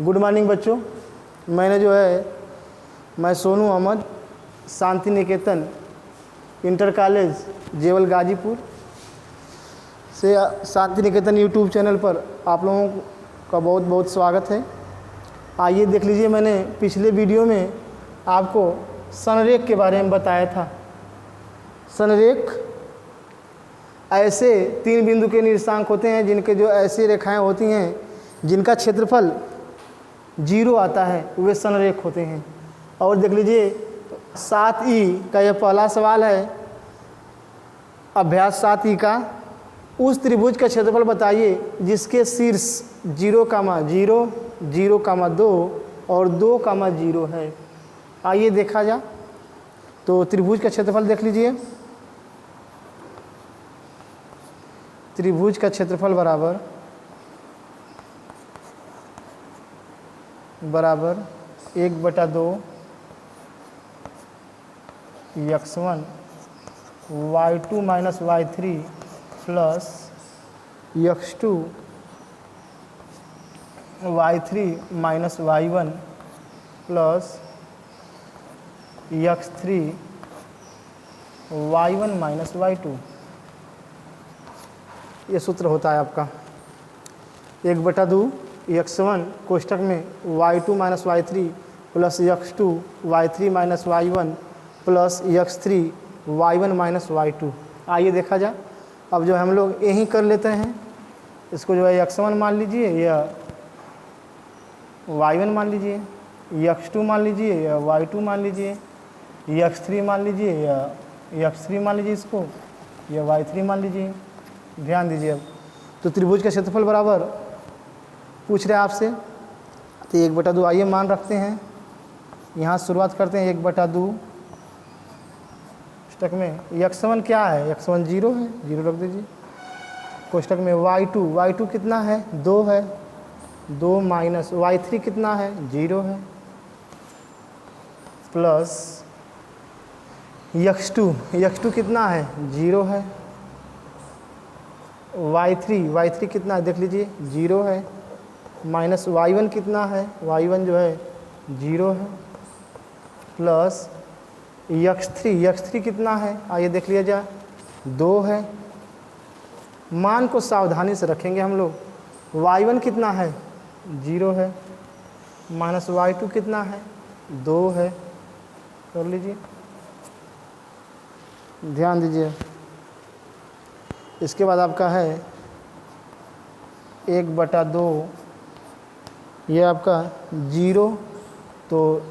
Good morning बच्चों। मैं Sonu Ahmad, Shanti Niketan inter college जेवल गाजीपुर से शांति निकेतन यूट्यूब चैनल पर आप लोगों का बहुत बहुत स्वागत है। आइए देख लीजिए, मैंने पिछले वीडियो में आपको संरेख के बारे में बताया था। संरेख ऐसे 3 बिंदु के निर्देशांक होते हैं जिनके जो ऐसी रेखाएं होती हैं जिनका क्षेत्रफल 0 आता है, वे संरेख होते हैं। और देख लीजिए 7E का यह पहला सवाल है। अभ्यास 7E का, उस त्रिभुज का क्षेत्रफल बताइए जिसके शीर्ष 0, 0, 0, 2 और 2, 0 है। आइए देखा जा। तो त्रिभुज का क्षेत्रफल देख लीजिए। त्रिभुज का क्षेत्रफल बराबर 1/2 x1 y2 minus y3 plus x2 y3 minus y1 plus x3 y1 minus y2। ये सूत्र होता है आपका 1/2 x1 कोष्ठक में y2 minus y3 plus x2 y3 minus y1 plus x3 y1 minus y2। आइए देखा जाए। अब जो हम लोग यही कर लेते हैं, इसको जो है x1 मान लीजिए या y1 मान लीजिए, x2 मान लीजिए या y2 मान लीजिए, x3 मान लीजिए या x3 मान लीजिए, इसको या y3 मान लीजिए। ध्यान दीजिए। अब तो त्रिभुज का क्षेत्रफल बराबर पूछ रहे हैं आपसे, तो 1/2 आइए मान रखते हैं। यहाँ शुरुआत करते हैं 1/2 कोष्ठक में x1 क्या है, x1 0 है, 0 रख दीजिए। कोष्ठक में y2 कितना है, 2 है, 2 माइनस y3 कितना है, 0 है, प्लस x2 कितना है, 0 है, y3 कितना है देख लीजिए, 0 है, माइनस y1 कितना है, y1 जो है 0 है, प्लस x3 कितना है, आइए देख लिया जाए, 2 है। मान को सावधानी से रखेंगे हम लोग। y1 कितना है, 0 है, माइनस y2 कितना है, 2 है। कर लीजिए, ध्यान दीजिए। इसके बाद आपका है 1/2, ये आपका 0, तो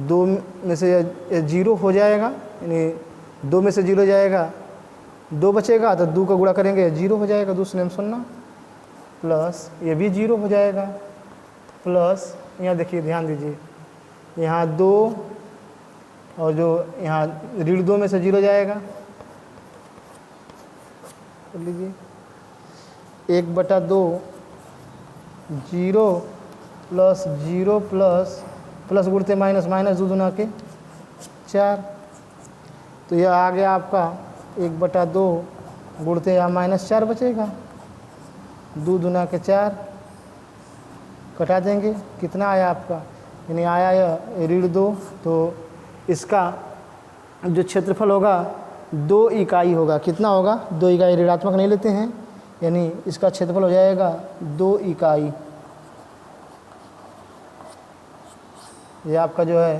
2 में से 0 हो जाएगा, यानी 2 में से 0 जाएगा, 2 बचेगा तो 2 का गुणा करेंगे 0 हो जाएगा, दूसरे में सुनना, प्लस ये भी 0 हो जाएगा, प्लस यहाँ देखिए, ध्यान दीजिए, यहाँ 2 और जो यहाँ ऋण 2 में से 0 जाएगा, कर लीजिए 1/2 0 प्लस 0 प्लस गुणते माइनस 2 दूना के 4। तो यह आ गया आपका 1/2 गुणते यहाँ -4 बचेगा, 2 दूना के 4 कटा देंगे, कितना आया आपका, यानी आया यह ऋण 2। तो इसका जो क्षेत्रफल होगा 2 इकाई होगा। कितना होगा, 2 इकाई, ऋणात्मक नहीं लेते हैं, यानी इसका क्षेत्रफल हो जाएगा 2 इकाई। ये आपका जो है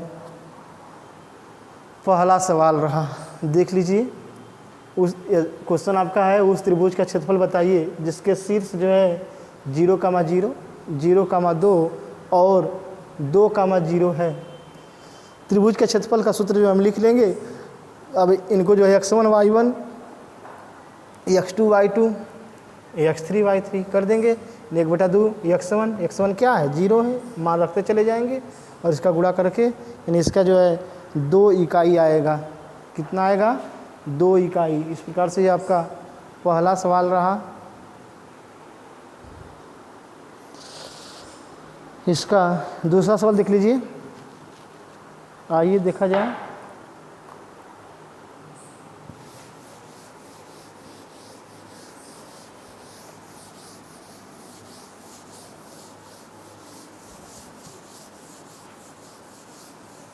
पहला सवाल रहा। देख लीजिए, उस क्वेश्चन आपका है, उस त्रिभुज का क्षेत्रफल बताइए जिसके शीर्ष जो है 0, 0, 0, 2 और 2, 0 है। त्रिभुज के क्षेत्रफल का सूत्र जो हम लिख लेंगे। अब इनको जो है x1 y1, x2 y2, x3 y3 कर देंगे। 1/2 x1 क्या है, 0 है, मान रखते चले जाएंगे और इसका गुणा करके, यानी इसका जो है 2 इकाई आएगा। कितना आएगा, 2 इकाई। इस प्रकार से ये आपका पहला सवाल रहा। इसका दूसरा सवाल देख लीजिए। आइए देखा जाए।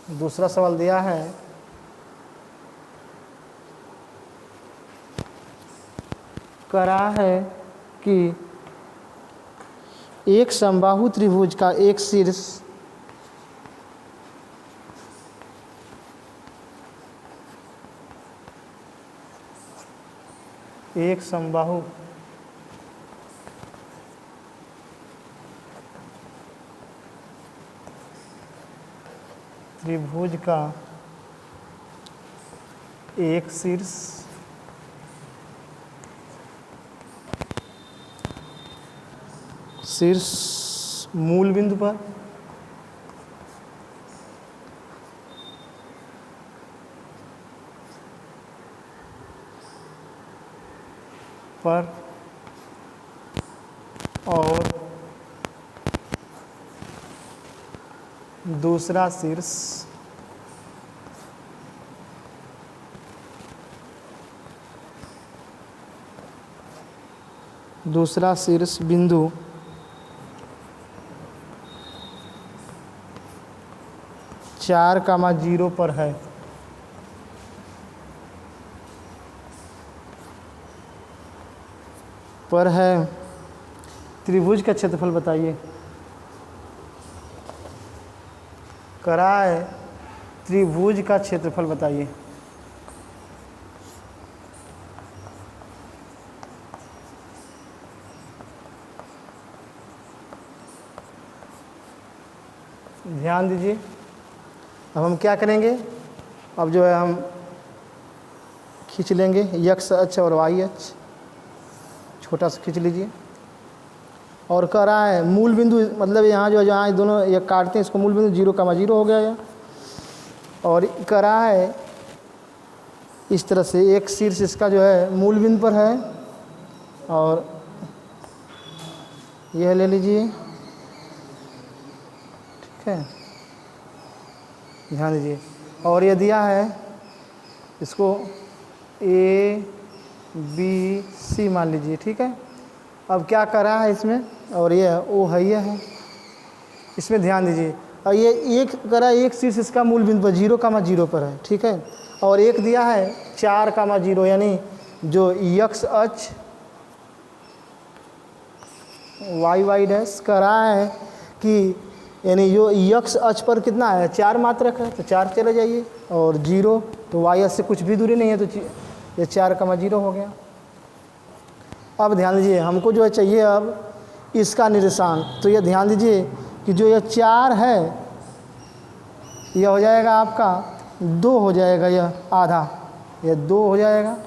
दूसरा सवाल दिया है करा है कि एक समबाहु त्रिभुज का एक शीर्ष एक समबाहु त्रिभुज का एक शीर्ष मूल बिंदु पर और दूसरा शीर्ष बिंदु 4,0 पर है। त्रिभुज का क्षेत्रफल बताइए। करा है त्रिभुज का क्षेत्रफल बताइए। ध्यान दीजिए, अब हम क्या करेंगे, अब जो है हम खींच लेंगे x अक्ष और y अक्ष, छोटा सा खींच लीजिए। और कह रहा है मूल बिंदु, मतलब यहाँ जो है जहाँ दोनों ये काटते हैं इसको मूल बिंदु 0,0 हो गया यह। और कह रहा है इस तरह से एक शीर्ष इसका जो है मूल बिंदु पर है, और यह ले लीजिए, ठीक है, ध्यान दीजिए। और ये दिया है इसको A B C मान लीजिए, ठीक है। अब क्या कर रहा है इसमें, और ये O है, ये है, इसमें ध्यान दीजिए। और ये एक करा एक शीर्ष इसका मूल बिंदु पर 0,0 पर है, ठीक है। और एक दिया है 4,0 यानी जो x अक्ष y डैश कर रहा है कि यानी जो x अक्ष पर कितना है 4 मात्रक है, तो 4 चले जाइए, और 0 तो y अक्ष से कुछ भी दूरी नहीं है, तो ये 4,0 हो गया। अब ध्यान दीजिए, हमको जो है चाहिए अब इसका निर्देशांक। तो ये ध्यान दीजिए कि जो यह 4 है यह हो जाएगा आपका 2 हो जाएगा, यह आधा, यह 2 हो जाएगा,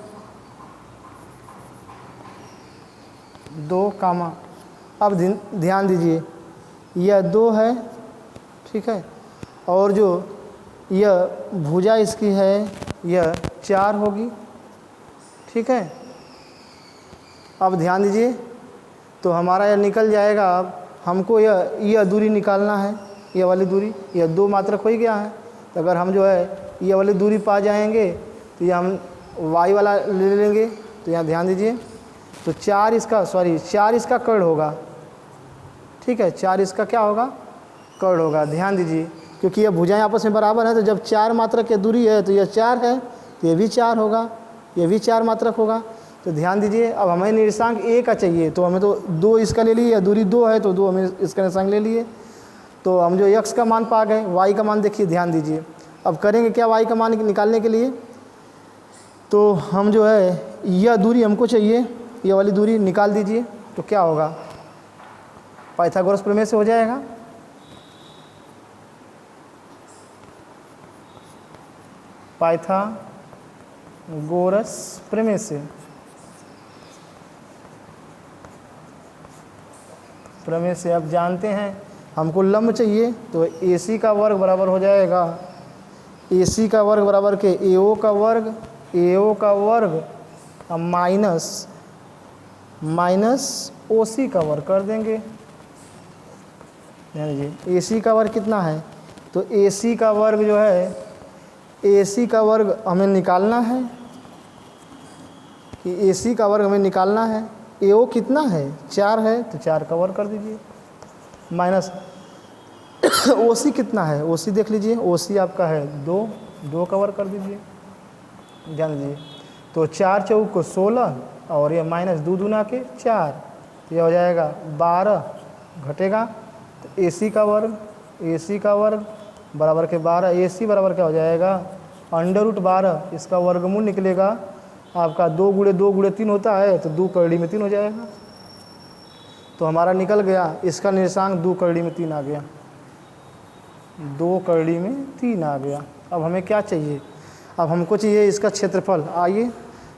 2 कामा। अब ध्यान दीजिए यह 2 है, ठीक है, और जो यह भुजा इसकी है यह 4 होगी, ठीक है। अब ध्यान दीजिए, तो हमारा यह निकल जाएगा। अब हमको यह दूरी निकालना है, यह वाली दूरी, यह 2 मात्रक हो ही गया है। तो अगर हम जो है यह वाली दूरी पा जाएंगे तो यह हम y वाला ले लेंगे। तो यहाँ ध्यान दीजिए, तो 4 इसका कर्ण होगा, ठीक है, 4 इसका क्या होगा, कर्ण होगा। ध्यान दीजिए, क्योंकि यह भुजाएं आपस में बराबर है, तो जब 4 मात्रक की दूरी है तो यह 4 है, तो यह भी 4 होगा, यह भी 4 मात्रक होगा। तो ध्यान दीजिए, अब हमें निर्देशांक a का चाहिए, तो हमें तो 2 इसका ले लिए, दूरी 2 है तो 2 हमें इसका निर्देशांक ले लिए। तो हम जो x का मान पा गए, y का मान देखिए, ध्यान दीजिए। अब करेंगे क्या y का मान निकालने के लिए, तो हम जो है यह दूरी हमको चाहिए, यह वाली दूरी निकाल दीजिए। तो क्या होगा, पाइथागोरस प्रमेय से हो जाएगा। पाइथागोरस प्रमेय से आप जानते हैं हमको लंब चाहिए, तो AC का वर्ग बराबर हो जाएगा, AC का वर्ग बराबर के AO का वर्ग माइनस OC का वर्ग कर देंगे। ध्यान दीजिए, AC का वर्ग कितना है, तो AC का वर्ग जो है, AC का वर्ग हमें निकालना है, कि AC का वर्ग हमें निकालना है। AO कितना है, 4 है, तो 4 का वर्ग कर दीजिए, माइनस OC कितना है, OC देख लीजिए, OC आपका है 2, 2 कवर कर दीजिए, जान लीजिए। तो 4 चौक को 16 और ये माइनस 2 दूना के 4, तो ये हो जाएगा 12 घटेगा। तो AC का वर्ग बराबर के 12, AC बराबर क्या हो जाएगा √12, इसका वर्गमूल निकलेगा आपका 2 गुणे 2 गुणे 3 होता है, तो 2 करड़ी में 3 हो जाएगा। तो हमारा निकल गया, इसका निर्देशांक 2 करड़ी में 3 आ गया, 2 करड़ी में 3 आ गया। अब हमें क्या चाहिए, अब हमको चाहिए इसका क्षेत्रफल। आइए,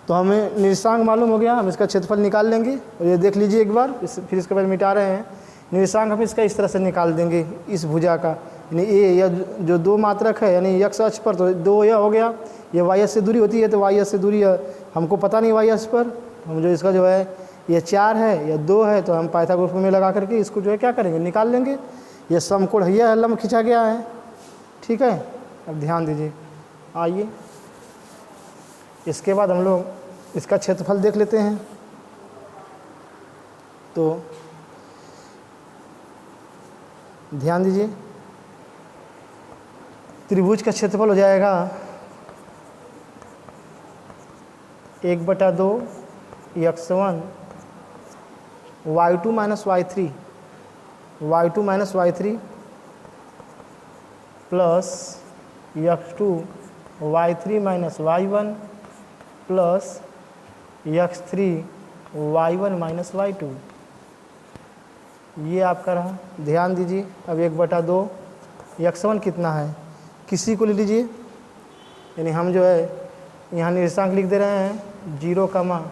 तो हमें निर्देशांक मालूम हो गया, हम इसका क्षेत्रफल निकाल लेंगे। और ये देख लीजिए एक बार, फिर इसके बाद मिटा रहे हैं। निर्देशांक हम इसका इस तरह से निकाल देंगे, इस भुजा का, यानी ए या जो 2 मात्रक है, यानी x अक्ष पर तो 2 यह हो गया, ये y से दूरी होती है, तो y से दूरी हमको पता नहीं y अक्ष पर, हम जो इसका जो है ये 4 है या 2 है, तो हम पाइथागोरस में लगा करके इसको जो है क्या करेंगे, निकाल लेंगे। ये समकोण यह लंब खींचा गया है, ठीक है। अब ध्यान दीजिए, आइए इसके बाद हम लोग इसका क्षेत्रफल देख लेते हैं। तो ध्यान दीजिए, त्रिभुज का क्षेत्रफल हो जाएगा 1/2 x1 y2 minus y3 plus x2 y3 minus y1 plus x3 y1 minus y2, ये आपका रहा। ध्यान दीजिए, अब 1/2 x1 कितना है, किसी को ले लीजिए, यानी हम जो है यहाँ निर्देशांक लिख दे रहे हैं 0,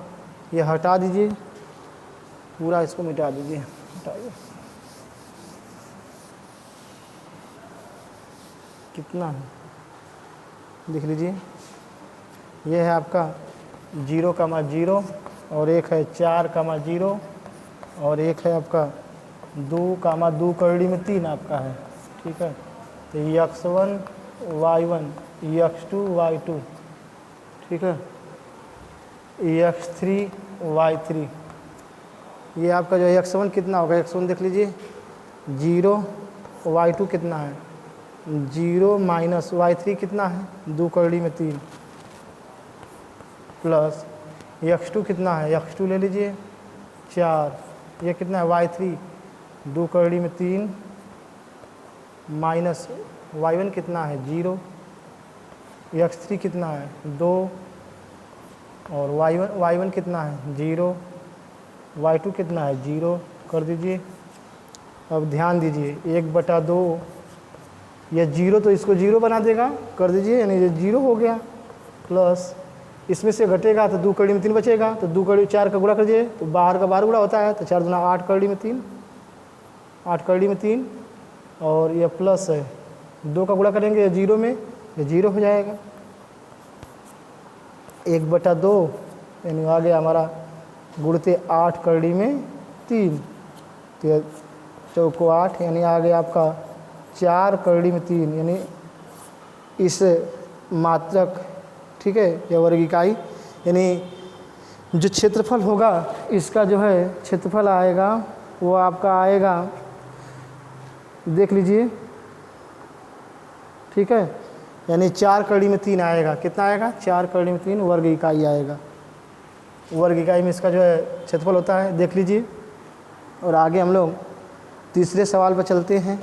ये हटा दीजिए, पूरा इसको मिटा दीजिए, हटाइए। कितना है देख लीजिए, ये है आपका 0, और एक है 4, और एक है आपका 2, करड़ी में 3 आपका है, ठीक है। तो x1 y1 x2 y2, ठीक है, x3 y3, ये आपका जो है x1 कितना होगा, x1 देख लीजिए 0, y2 कितना है 0 माइनस y3 कितना है 2 करड़ी में 3 प्लस x2 कितना है, x2 ले लीजिए 4, ये कितना है y3 2 करड़ी में 3 माइनस y1 कितना है 0, x3 कितना है 2 और y1 कितना है 0, y2 कितना है 0 कर दीजिए। अब ध्यान दीजिए 1/2, यह 0 तो इसको 0 बना देगा, कर दीजिए, यानी ये 0 हो गया, प्लस इसमें से घटेगा तो 2 करड़ी में 3 बचेगा, तो 2 करड़ी 4 का गुणा कर दीजिए, तो बाहर का 12 गुणा होता है, तो 4 दूना 8 करड़ी में 3, 8 करड़ी में 3, और यह प्लस है 2 का गुणा करेंगे 0 में, ये 0 हो जाएगा। 1/2 यानी आ गया हमारा गुणते 8 करड़ी में 3, तो चौको 8 यानी आ गया आपका 4 करड़ी में 3, यानी इस मात्रक, ठीक है, या वर्ग इकाई, यानी जो क्षेत्रफल होगा इसका जो है क्षेत्रफल आएगा वो आपका आएगा, देख लीजिए, ठीक है, यानी 4 करड़ी में 3 आएगा। कितना आएगा 4 करड़ी में 3 वर्ग इकाई आएगा। वर्ग इकाई में इसका जो है क्षेत्रफल होता है, देख लीजिए। और आगे हम लोग तीसरे सवाल पर चलते हैं।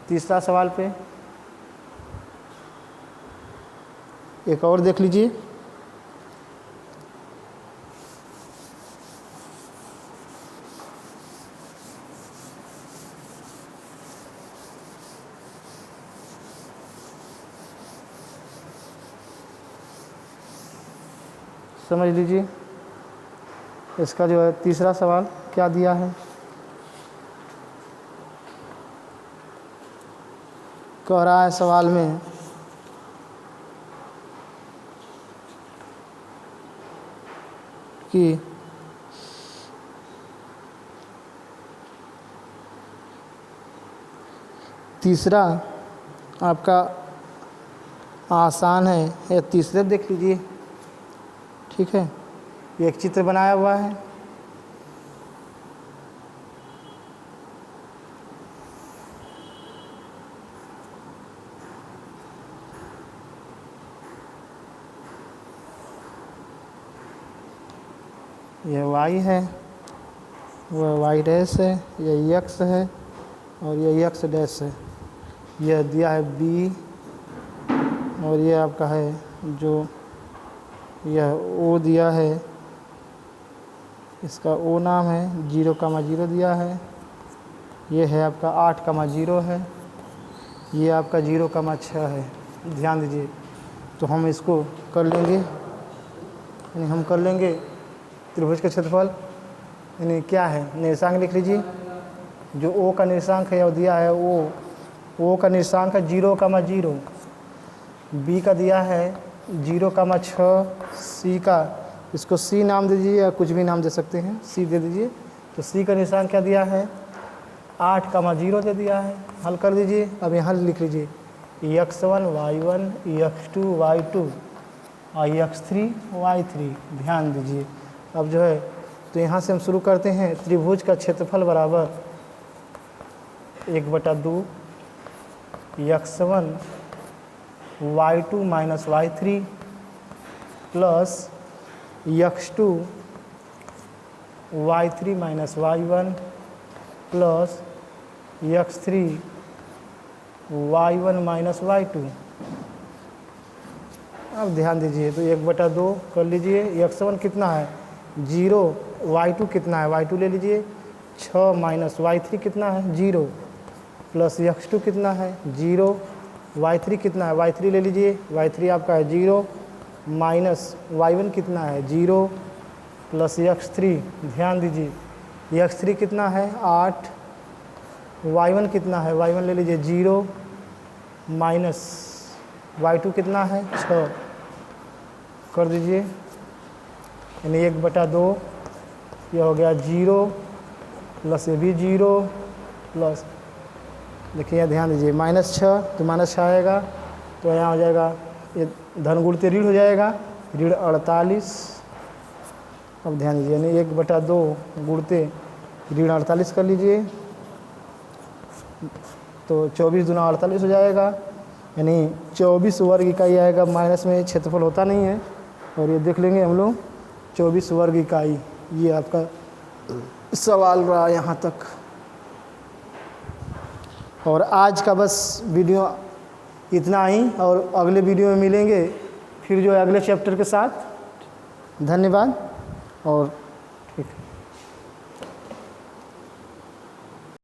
तीसरा सवाल पे एक और देख लीजिए, समझ लीजिए। इसका जो है तीसरा सवाल क्या दिया है, कह रहा है सवाल में कि तीसरा आपका आसान है, या तीसरे देख लीजिए, ठीक है। ये एक चित्र बनाया हुआ है, यह y है, वह y डैश है, यह x है और यह x डैश है। यह दिया है b और ये आपका है जो यह o दिया है, इसका o नाम है, 0,0 दिया है। ये है आपका 8,0 है, ये आपका 0,6 है। ध्यान दीजिए। तो हम इसको कर लेंगे, यानी हम कर लेंगे त्रिभुज का क्षेत्रफल, यानी क्या है, निर्देशांक लिख लीजिए। जो ओ का निर्देशांक है, यह दिया है ओ का निर्देशांक है 0,0, बी का दिया है 0,6, सी का, इसको सी नाम दीजिए या कुछ भी नाम दे सकते हैं, सी दे दीजिए। तो सी का निर्देशांक क्या दिया है, 8,0 दे दिया है। हल कर दीजिए। अब यहाँ लिख लीजिए x1 y1 x2 y2 और x3 y3। ध्यान दीजिए। अब जो है तो यहाँ से हम शुरू करते हैं। त्रिभुज का क्षेत्रफल बराबर 1/2 x1 y2 minus y3 plus x2 y3 minus y1 plus x3 y1 minus y2। अब ध्यान दीजिए। तो 1/2 कर लीजिए। x1 कितना है 0, y2 कितना है, y2 ले लीजिए 6 माइनस y3 कितना है 0, प्लस x2 कितना है 0, y3 कितना है, y3 ले लीजिए, y3 आपका है 0 माइनस y1 कितना है 0, प्लस x3। ध्यान दीजिए x3 कितना है 8, y1 कितना है, y1 ले लीजिए 0 माइनस y2 कितना है 6। कर दीजिए, यानी 1/2 यह हो गया 0 प्लस ये भी 0 प्लस, देखिए ध्यान दीजिए -6, तो -6 आएगा तो यहाँ हो जाएगा, ये धन गुणते ऋण हो जाएगा, ऋण 48। अब ध्यान दीजिए, यानी 1/2 गुणते ऋण 48 कर लीजिए, तो 24 दूना 48 हो जाएगा, यानी 24 वर्ग इकाई आएगा। माइनस में क्षेत्रफल होता नहीं है, और ये देख लेंगे हम लोग 24 वर्ग इकाई। ये आपका सवाल रहा यहाँ तक। और आज का बस वीडियो इतना ही, और अगले वीडियो में मिलेंगे फिर जो है अगले चैप्टर के साथ। धन्यवाद। और